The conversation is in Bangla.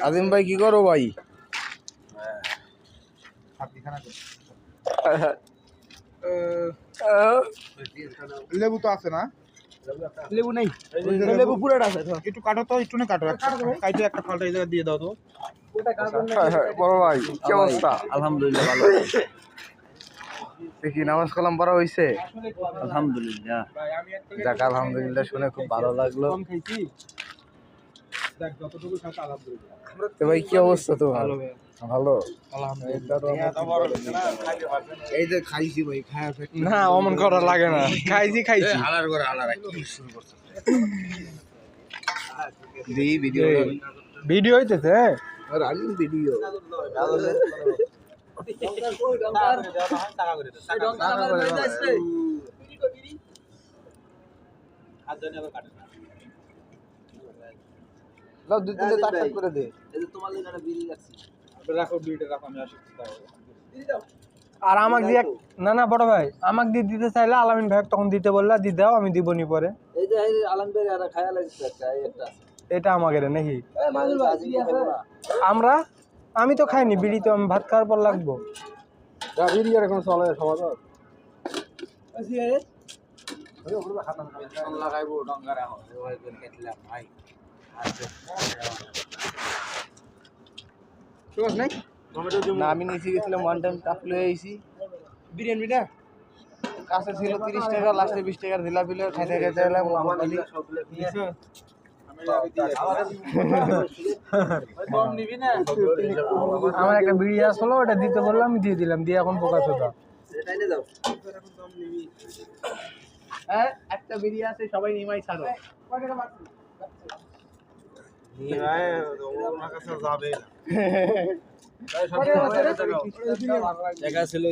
আজিম ভাই কি করো ভাই? লেবু তো আছে না? লেবু নেই, লেবু পুরাটা আছে। একটু কাটো তো, একটু না কাটো, কাইটে একটা ফালটা এই জায়গায় দিয়ে দাও তো। বড় ভাই কি অবস্থা? আলহামদুলিল্লাহ ভালো। দেখি নামাজ কালাম পড়া হয়েছে? আলহামদুলিল্লাহ। যাক আলহামদুলিল্লাহ, শুনে খুব ভালো লাগলো। তো ভাই কি অবস্থা তো? ভালো ভালো এই যে খাইছি ভাই, খায়া না অমন করা লাগে না, খাইছি আলার করে আলার কি শুরু করছে দি ভিডিও ভিডিও হইতেছে। রানিং ভিডিও লাও দুই তিনটে টাকা করে দে। এই যে তোমার লাগি একটা বিড়ি রাখছি, রাখো বিড়িটা রাখো, আমি আসি। আর আমাকে দিয়ে না না বড় ভাই আমাকে দিয়ে দিতে চাইলে আলামিন ভাই তখন দিতে বললা দি দাও, আমি দিবনি পরে। এই যে আলম ভাই আর খায়া লাগছে একটা এটা আমাকে রে নাকি আমরা আমি তো খাইনি বিড়ি, তো আমি ভাত খাওয়ার পর লাগবো। বিড়ি আর এখন চলে সমাজ লাগাইবো ডঙ্গারা হয় কেটলাম ভাই। না আমি নিচে গেছিলাম ওয়ান টাইম কাপ লয়ে আইছি বিরিয়ানিটা কাছে ছিল 30 টাকা, লাস্টে 20 টাকার দিলা ফিলে খাইতে খাইতে এলাম। আমার একটা বিড়ি আসলো, ওটা দিতে বললাম, আমি দিয়ে দিলাম, দিয়ে এখন প্রকাশ হতো। হ্যাঁ একটা বিড়ি আছে, সবাই নিমাই ছাড়ো নিমাই ওর কাছে যাবে জায়গা ছিল।